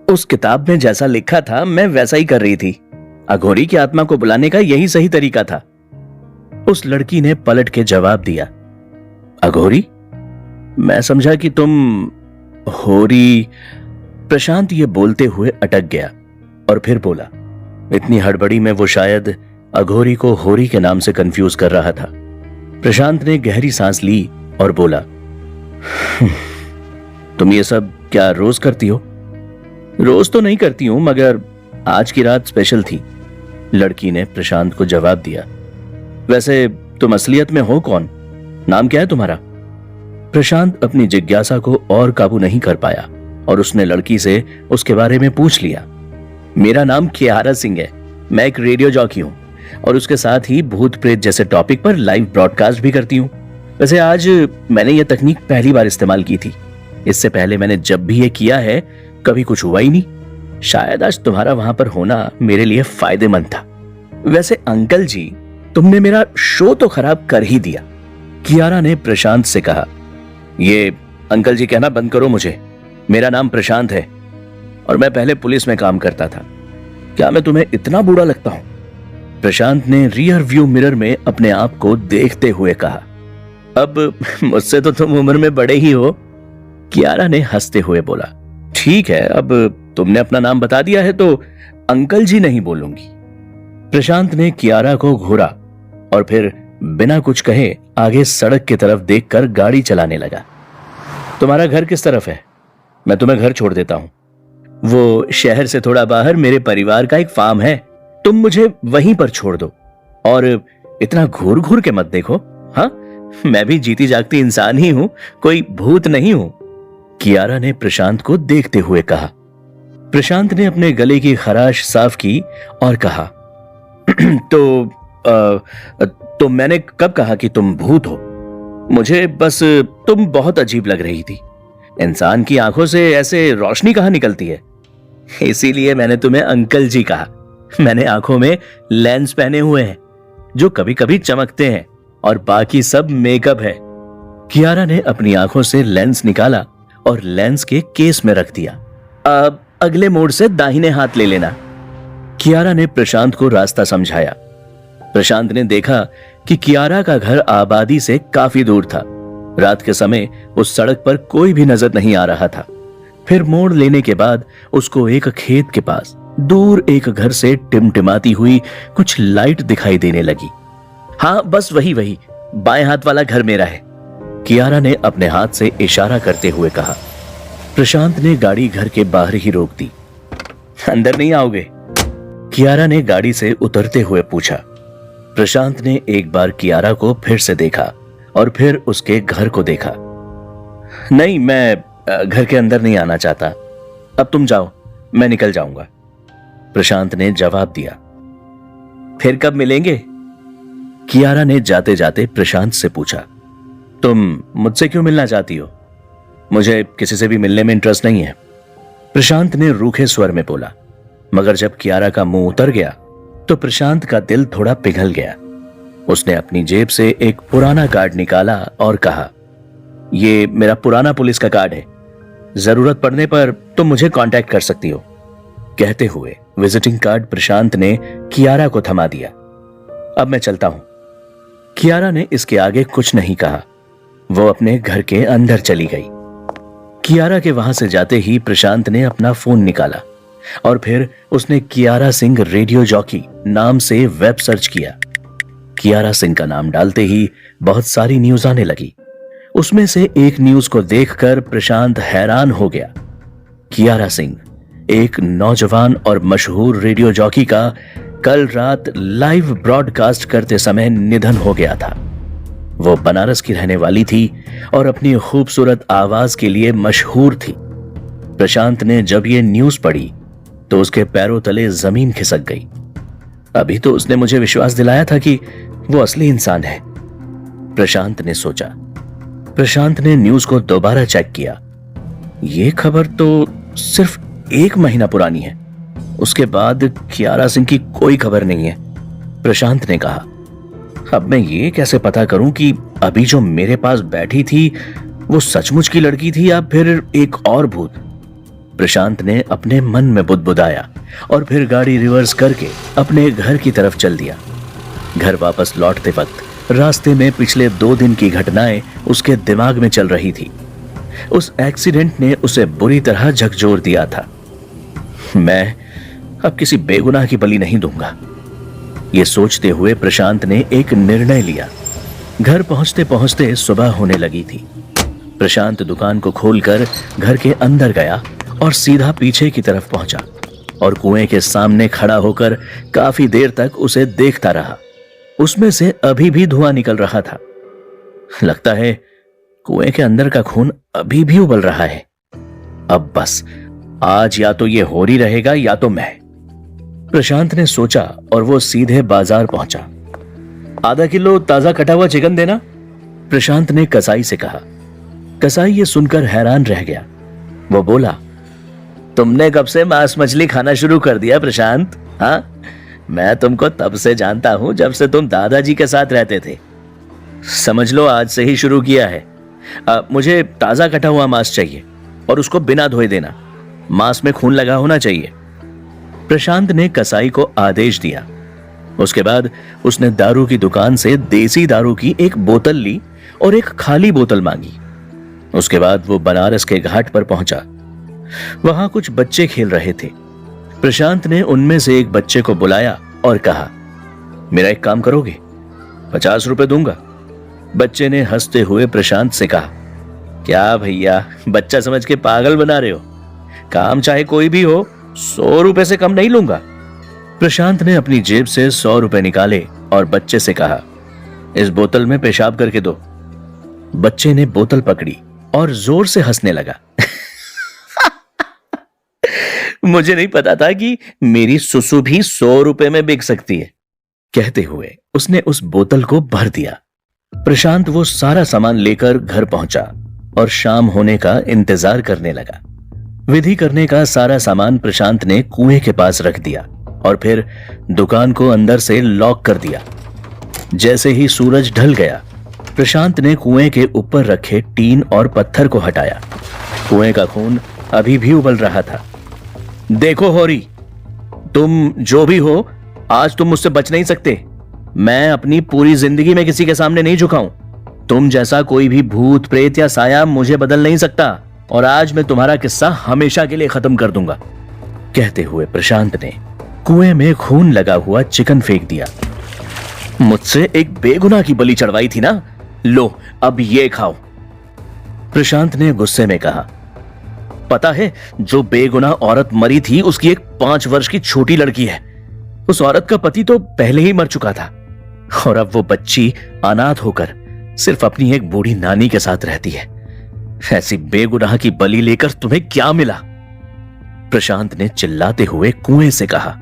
उस किताब में जैसा लिखा था मैं वैसा ही कर रही थी। अघोरी की आत्मा को बुलाने का यही सही तरीका था। उस लड़की ने पलट के जवाब दिया, अघोरी? मैं समझा कि तुम होरी। प्रशांत ये बोलते हुए अटक गया और फिर बोला, इतनी हड़बड़ी में वो शायद अघोरी को होरी के नाम से कंफ्यूज कर रहा था। प्रशांत ने गहरी सांस ली और बोला, तुम ये सब क्या रोज करती हो? रोज तो नहीं करती हूं, मगर आज की रात स्पेशल थी, लड़की ने प्रशांत को जवाब दिया। वैसे तुम असलियत में हो कौन? नाम क्या है तुम्हारा? प्रशांत अपनी जिज्ञासा को और काबू नहीं कर पाया और उसने लड़की से उसके बारे में पूछ लिया। मेरा नाम कियारा सिंह है, मैं एक रेडियो जॉकी हूं और उसके साथ ही भूत प्रेत जैसे टॉपिक पर लाइव ब्रॉडकास्ट भी करती हूं। वैसे आज मैंने यह तकनीक पहली बार इस्तेमाल की थी। इससे पहले मैंने जब भी ये किया है कभी कुछ हुआ ही नहीं। शायद आज तुम्हारा वहां पर होना मेरे लिए फायदेमंद था। वैसे अंकल जी, तुमने मेरा शो तो खराब कर ही दिया, कियारा ने प्रशांत से कहा। ये अंकल जी कहना बंद करो मुझे। मेरा नाम प्रशांत है और मैं पहले पुलिस में काम करता था। क्या मैं तुम्हें इतना बुरा लगता हूं? प्रशांत ने रियर व्यू मिरर में अपने आप को देखते हुए कहा। अब मुझसे तो तुम उम्र में बड़े ही हो, कियारा ने हंसते हुए बोला। ठीक है, अब तुमने अपना नाम बता दिया है तो अंकल जी नहीं बोलूंगी। प्रशांत ने कियारा को घूरा और फिर बिना कुछ कहे आगे सड़क की तरफ देखकर गाड़ी चलाने लगा। तुम्हारा घर किस तरफ है? मैं तुम्हें घर छोड़ देता हूं। वो शहर से थोड़ा बाहर मेरे परिवार का एक फार्म है, तुम मुझे वहीं पर छोड़ दो और इतना घूर घूर के मत देखो। हाँ, मैं भी जीती जागती इंसान ही हूं, कोई भूत नहीं हूं, कियारा ने प्रशांत को देखते हुए कहा। प्रशांत ने अपने गले की खराश साफ की और कहा, तो मैंने कब कहा कि तुम भूत हो? मुझे बस तुम बहुत अजीब लग रही थी। इंसान की आंखों से ऐसे रोशनी कहां निकलती है? इसीलिए मैंने तुम्हें अंकल जी कहा। मैंने आंखों में लेंस पहने हुए हैं जो कभी कभी चमकते हैं और बाकी सब मेकअप है। कियारा ने अपनी आंखों से लेंस निकाला और लेंस के केस में रख दिया। अब अगले मोड़ से दाहिने हाथ ले लेना, कियारा ने प्रशांत को रास्ता समझाया। प्रशांत ने देखा कि कियारा का घर आबादी से काफी दूर था। रात के समय उस सड़क पर कोई भी नजर नहीं आ रहा था। फिर मोड़ लेने के बाद उसको एक खेत के पास दूर एक घर से टिमटिमाती हुई कुछ लाइट दिखाई देने लगी। हाँ, बस वही बाएं हाथ वाला घर मेरा है, कियारा ने अपने हाथ से इशारा करते हुए कहा। प्रशांत ने गाड़ी घर के बाहर ही रोक दी। अंदर नहीं आओगे? कियारा ने गाड़ी से उतरते हुए पूछा। प्रशांत ने एक बार कियारा को फिर से देखा और फिर उसके घर को देखा। नहीं, मैं घर के अंदर नहीं आना चाहता। अब तुम जाओ, मैं निकल जाऊंगा, प्रशांत ने जवाब दिया। फिर कब मिलेंगे? कियारा ने जाते जाते प्रशांत से पूछा। तुम मुझसे क्यों मिलना चाहती हो? मुझे किसी से भी मिलने में इंटरेस्ट नहीं है, प्रशांत ने रूखे स्वर में बोला। मगर जब कियारा का मुंह उतर गया तो प्रशांत का दिल थोड़ा पिघल गया। उसने अपनी जेब से एक पुराना कार्ड निकाला और कहा, ये मेरा पुराना पुलिस का कार्ड है, जरूरत पड़ने पर तुम मुझे कांटेक्ट कर सकती हो। कहते हुए विजिटिंग कार्ड प्रशांत ने कियारा को थमा दिया। अब मैं चलता हूं। कियारा ने इसके आगे कुछ नहीं कहा। वो अपने घर के अंदर चली गई। कियारा के वहां से जाते ही प्रशांत ने अपना फोन निकाला और फिर उसने कियारा सिंह रेडियो जॉकी नाम से वेब सर्च किया। कियारा सिंह का नाम डालते ही बहुत सारी न्यूज आने लगी। उसमें से एक न्यूज को देखकर प्रशांत हैरान हो गया। कियारा सिंह, एक नौजवान और मशहूर रेडियो जॉकी का कल रात लाइव ब्रॉडकास्ट करते समय निधन हो गया था। वो बनारस की रहने वाली थी और अपनी खूबसूरत आवाज के लिए मशहूर थी। प्रशांत ने जब ये न्यूज पढ़ी तो उसके पैरों तले जमीन खिसक गई। अभी तो उसने मुझे विश्वास दिलाया था कि वो असली इंसान है, प्रशांत ने सोचा। प्रशांत ने न्यूज को दोबारा चेक किया। ये खबर तो सिर्फ 1 महीना पुरानी है। उसके बाद कियारा सिंह की कोई खबर नहीं है, प्रशांत ने कहा। अब मैं ये कैसे पता करूं कि अभी जो मेरे पास बैठी थी वो सचमुच की लड़की थी या फिर एक और भूत? प्रशांत ने अपने मन में बुदबुदाया और फिर गाड़ी रिवर्स करके अपने घर की तरफ चल दिया। घर वापस लौटते वक्त रास्ते में पिछले 2 दिन की घटनाएं उसके दिमाग में चल रही थी। उस एक्सीडेंट ने उसे बुरी तरह झकझोर दिया था। मैं अब किसी बेगुनाह की बलि नहीं दूंगा, यह सोचते हुए प्रशांत ने एक निर्णय लिया। घर पहुंचते पहुंचते सुबह होने लगी थी। प्रशांत दुकान को खोलकर घर के अंदर गया और सीधा पीछे की तरफ पहुंचा और कुएं के सामने खड़ा होकर काफी देर तक उसे देखता रहा। उसमें से अभी भी धुआं निकल रहा था। लगता है कुएं के अंदर का खून अभी भी उबल रहा है। अब बस आज या तो ये होरी रहेगा या तो मैं, प्रशांत ने सोचा और वो सीधे बाजार पहुंचा। आधा किलो ताजा कटा हुआ चिकन देना, प्रशांत ने कसाई से कहा। कसाई ये सुनकर हैरान रह गया। वो बोला, तुमने कब से मांस मछली खाना शुरू कर दिया प्रशांत? हाँ, मैं तुमको तब से जानता हूं जब से तुम दादाजी के साथ रहते थे। समझ लो आज से ही शुरू किया है। मुझे ताजा कटा हुआ मांस चाहिए और उसको बिना धोए देना। मांस में खून लगा होना चाहिए, प्रशांत ने कसाई को आदेश दिया। उसके बाद उसने दारू की दुकान से देसी दारू की एक बोतल ली और एक खाली बोतल मांगी। उसके बाद वो बनारस के घाट पर पहुंचा। वहां कुछ बच्चे खेल रहे थे। प्रशांत ने उनमें से एक बच्चे को बुलाया और कहा, मेरा एक काम करोगे? 50 रुपए दूंगा। बच्चे ने हंसते हुए प्रशांत से कहा, क्या भैया, बच्चा समझ के पागल बना रहे हो? काम चाहे कोई भी हो, 100 रुपए से कम नहीं लूंगा। प्रशांत ने अपनी जेब से 100 रुपए निकाले और बच्चे से कहा, इस बोतल में पेशाब करके दो। बच्चे ने बोतल पकड़ी और जोर से हंसने लगा। मुझे नहीं पता था कि मेरी सुसु भी 100 रुपए में बिक सकती है, कहते हुए उसने उस बोतल को भर दिया। प्रशांत वो सारा सामान लेकर घर पहुंचा और शाम होने का इंतजार करने लगा। विधि करने का सारा सामान प्रशांत ने कुएं के पास रख दिया और फिर दुकान को अंदर से लॉक कर दिया। जैसे ही सूरज ढल गया, प्रशांत ने कुएं के ऊपर रखे टीन और पत्थर को हटाया। कुएं का खून अभी भी उबल रहा था। देखो होरी, तुम जो भी हो, आज तुम मुझसे बच नहीं सकते। मैं अपनी पूरी जिंदगी में किसी के सामने नहीं झुकाऊं। तुम जैसा कोई भी भूत प्रेत या साया मुझे बदल नहीं सकता और आज मैं तुम्हारा किस्सा हमेशा के लिए खत्म कर दूंगा, कहते हुए प्रशांत ने कुएं में खून लगा हुआ चिकन फेंक दिया। मुझसे एक बेगुनाह की बलि चढ़वाई थी ना, लो अब ये खाओ, प्रशांत ने गुस्से में कहा। पता है, जो बेगुनाह औरत मरी थी उसकी एक 5 वर्ष की छोटी लड़की है। उस औरत का पति तो पहले ही मर चुका था और अब वो बच्ची अनाथ होकर सिर्फ अपनी एक बूढ़ी नानी के साथ रहती है। ऐसी बेगुनाह की बलि लेकर तुम्हें क्या मिला? प्रशांत ने चिल्लाते हुए कुएं से कहा।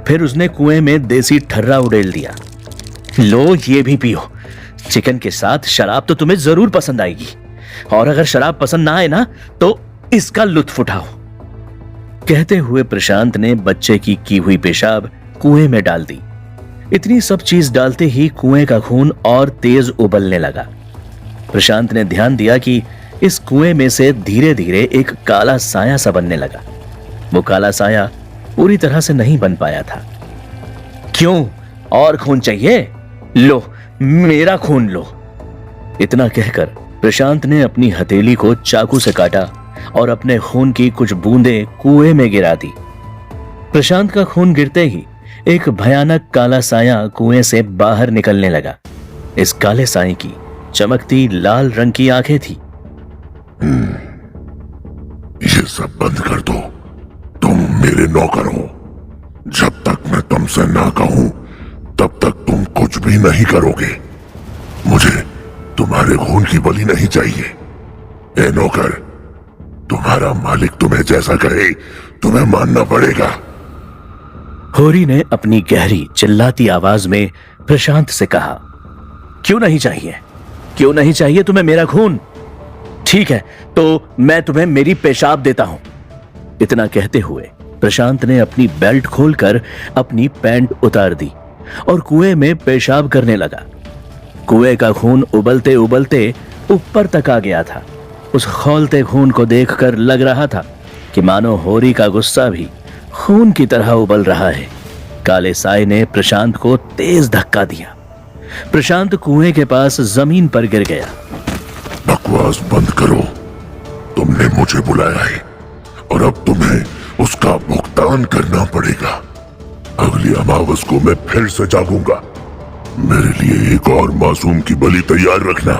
फिर उसने कुएं में देसी ठर्रा उड़ेल दिया। लो ये भी पियो, चिकन के साथ शराब तो तुम्हें जरूर पसंद आएगी, और अगर शराब पसंद ना आए ना तो इसका लुत्फ उठाओ, कहते हुए प्रशांत ने बच्चे की हुई पेशाब कुएं में डाल दी। इतनी सब चीज डालते ही कुएं का खून और तेज उबलने लगा। प्रशांत ने ध्यान दिया कि इस कुएं में से धीरे धीरे एक काला साया सा बनने लगा। वो काला साया पूरी तरह से नहीं बन पाया था। क्यों, और खून चाहिए? लो मेरा खून लो। इतना कहकर प्रशांत ने अपनी हथेली को चाकू से काटा और अपने खून की कुछ बूंदें कुएं में गिरा दी। प्रशांत का खून गिरते ही एक भयानक काला साया कुएं से बाहर निकलने लगा। इस काले साए की चमकती लाल रंग की आंखें थी। ये सब बंद कर दो, तुम मेरे नौकर हो। जब तक मैं तुमसे ना कहूं तब तक तुम कुछ भी नहीं करोगे। मुझे तुम्हारे खून की बलि नहीं चाहिए। ए नौकर, तुम्हारा मालिक तुम्हें जैसा कहे तुम्हें मानना पड़ेगा। होरी ने अपनी गहरी चिल्लाती आवाज में प्रशांत से कहा, क्यों नहीं चाहिए, क्यों नहीं चाहिए तुम्हें मेरा खून? ठीक है, तो मैं तुम्हें मेरी पेशाब देता हूं। इतना कहते हुए प्रशांत ने अपनी बेल्ट खोलकर अपनी पैंट उतार दी और कुएं में पेशाब करने लगा। कुएं का खून उबलते उबलते ऊपर तक आ गया था। उस खौलते खून को देखकर लग रहा था कि मानो होरी का गुस्सा भी खून की तरह उबल रहा है। काले साए ने प्रशांत को तेज धक्का दिया। प्रशांत कुएं के पास जमीन पर गिर गया। बकवास बंद करो। तुमने मुझे बुलाया है और अब तुम्हें उसका भुगतान करना पड़ेगा। अगली अमावस को मैं फिर से जागूंगा। मेरे लिए एक और मासूम की बलि तैयार रखना।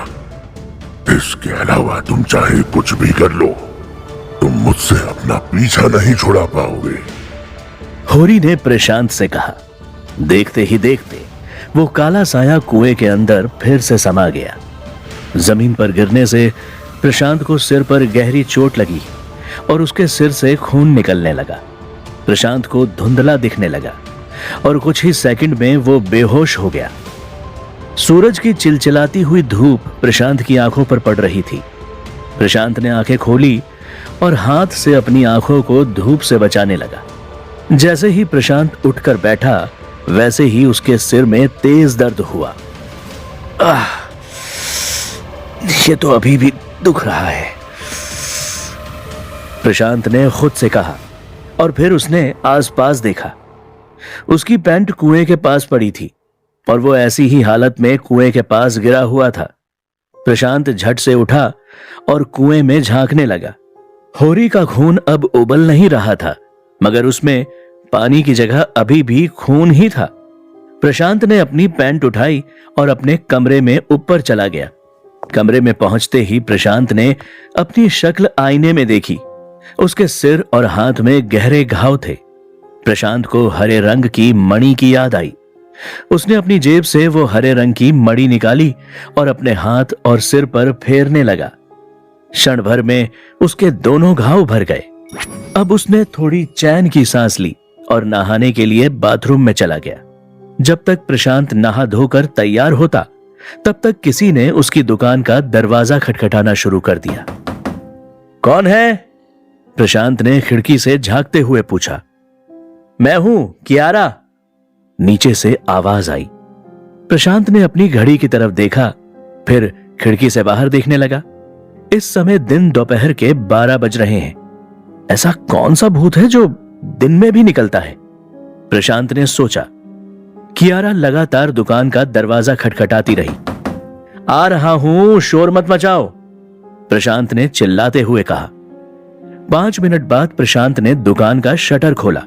इसके अलावा तुम चाहे कुछ भी कर लो, तुम मुझसे अपना पीछा नहीं छुड़ा पाओगे। होरी ने प्रशांत से कहा। देखते ही देखते वो काला साया कुएं के अंदर फिर से समा गया। जमीन पर गिरने से प्रशांत को सिर पर गहरी चोट लगी और उसके सिर से खून निकलने लगा। प्रशांत को धुंधला दिखने लगा और कुछ ही सेकंड में वो बेहोश हो गया। सूरज की चिलचिलाती हुई धूप प्रशांत की आंखों पर पड़ रही थी। प्रशांत ने आंखें खोली और हाथ से अपनी आंखों को धूप से बचाने लगा। जैसे ही प्रशांत उठकर बैठा, वैसे ही उसके सिर में तेज दर्द हुआ। ये तो अभी भी दुख रहा है, प्रशांत ने खुद से कहा और फिर उसने आसपास देखा। उसकी पैंट कुएं के पास पड़ी थी और वो ऐसी ही हालत में कुएं के पास गिरा हुआ था। प्रशांत झट से उठा और कुएं में झांकने लगा। होरी का खून अब उबल नहीं रहा था, मगर उसमें पानी की जगह अभी भी खून ही था। प्रशांत ने अपनी पैंट उठाई और अपने कमरे में ऊपर चला गया। कमरे में पहुंचते ही प्रशांत ने अपनी शक्ल आईने में देखी। उसके सिर और हाथ में गहरे घाव थे। प्रशांत को हरे रंग की मणि की याद आई। उसने अपनी जेब से वो हरे रंग की मणि निकाली और अपने हाथ और सिर पर फेरने लगा। क्षण भर में उसके दोनों घाव भर गए। अब उसने थोड़ी चैन की सांस ली और नहाने के लिए बाथरूम में चला गया। जब तक प्रशांत नहा धोकर तैयार होता, तब तक किसी ने उसकी दुकान का दरवाजा खटखटाना शुरू कर दिया। कौन है? प्रशांत ने खिड़की से झांकते हुए पूछा। मैं हूं, कियारा, नीचे से आवाज आई। प्रशांत ने अपनी घड़ी की तरफ देखा, फिर खिड़की से बाहर देखने लगा। इस समय दिन दोपहर के 12 बज रहे हैं। ऐसा कौन सा भूत है जो दिन में भी निकलता है? प्रशांत ने सोचा। कियारा लगातार दुकान का दरवाजा खटखटाती रही। आ रहा हूं, शोर मत मचाओ, प्रशांत ने चिल्लाते हुए कहा। 5 मिनट बाद प्रशांत ने दुकान का शटर खोला।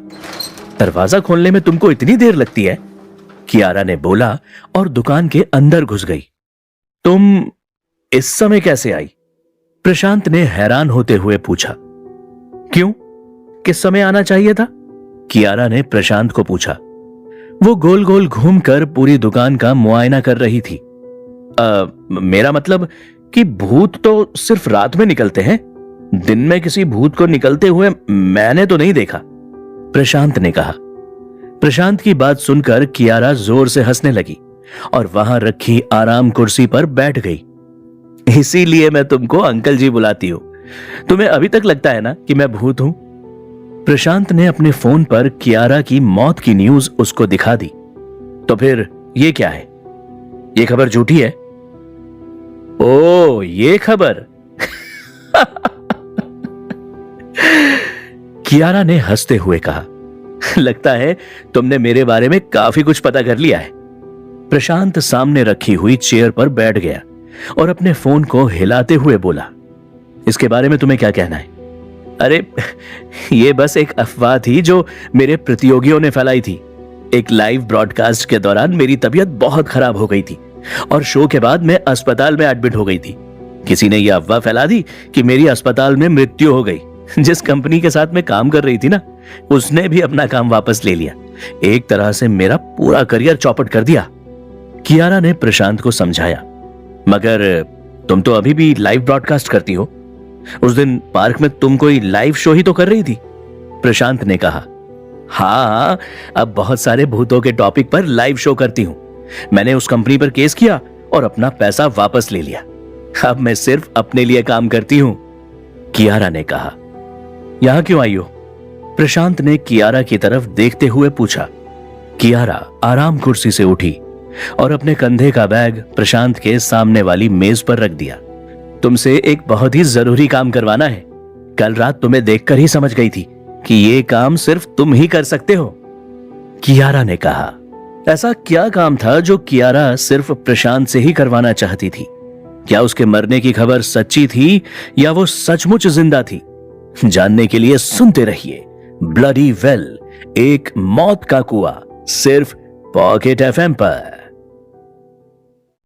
दरवाजा खोलने में तुमको इतनी देर लगती है? कियारा ने बोला और दुकान के अंदर घुस गई। तुम इस समय कैसे आई? प्रशांत ने हैरान होते हुए पूछा। क्यों, किस समय आना चाहिए था? कियारा ने प्रशांत को पूछा। वो गोल गोल घूमकर पूरी दुकान का मुआयना कर रही थी। मेरा मतलब कि भूत तो सिर्फ रात में निकलते हैं, दिन में किसी भूत को निकलते हुए मैंने तो नहीं देखा, प्रशांत ने कहा। प्रशांत की बात सुनकर कियारा जोर से हंसने लगी और वहां रखी आराम कुर्सी पर बैठ गई। इसीलिए मैं तुमको अंकल जी बुलाती हूं। तुम्हें अभी तक लगता है ना कि मैं भूत हूं? प्रशांत ने अपने फोन पर कियारा की मौत की न्यूज उसको दिखा दी। तो फिर ये क्या है? ये खबर झूठी है? ओ, ये खबर कियारा ने हंसते हुए कहा। लगता है तुमने मेरे बारे में काफी कुछ पता कर लिया है। प्रशांत सामने रखी हुई चेयर पर बैठ गया और अपने फोन को हिलाते हुए बोला। इसके बारे में तुम्हें क्या कहना है? अरे ये बस एक अफवाह थी जो मेरे प्रतियोगियों ने फैलाई थी। एक लाइव ब्रॉडकास्ट के दौरान मेरी तबीयत बहुत खराब हो गई थी और शो के बाद मैं अस्पताल में एडमिट हो गई थी। किसी ने यह अफवाह फैला दी कि मेरी अस्पताल में मृत्यु हो गई। जिस कंपनी के साथ मैं काम कर रही थी ना, उसने भी अपना काम वापस ले लिया। एक तरह से मेरा पूरा करियर चौपट कर दिया, कियारा ने प्रशांत को समझाया। मगर तुम तो अभी भी लाइव ब्रॉडकास्ट करती हो। उस दिन पार्क में तुम कोई लाइव शो ही तो कर रही थी, प्रशांत ने कहा। हाँ, अब बहुत सारे भूतों के टॉपिक पर लाइव शो करती हूं। मैंने उस कंपनी पर केस किया और अपना पैसा वापस ले लिया। अब मैं सिर्फ अपने लिए काम करती हूं, कियारा ने कहा। यहां क्यों आई हो? प्रशांत ने कियारा की तरफ देखते हुए पूछा। कियारा आराम कुर्सी से उठी और अपने कंधे का बैग प्रशांत के सामने वाली मेज पर रख दिया। तुमसे एक बहुत ही जरूरी काम करवाना है, कल रात तुम्हें देखकर ही समझ गई थी कि ये काम सिर्फ तुम ही कर सकते हो। कियारा ने कहा। ऐसा क्या काम था जो कियारा सिर्फ प्रशांत से ही करवाना चाहती थी? क्या उसके मरने की खबर सच्ची थी या वो सचमुच जिंदा थी? जानने के लिए सुनते रहिए ब्लडी वेल, एक मौत का कुआं, सिर्फ पॉकेट एफएम पर।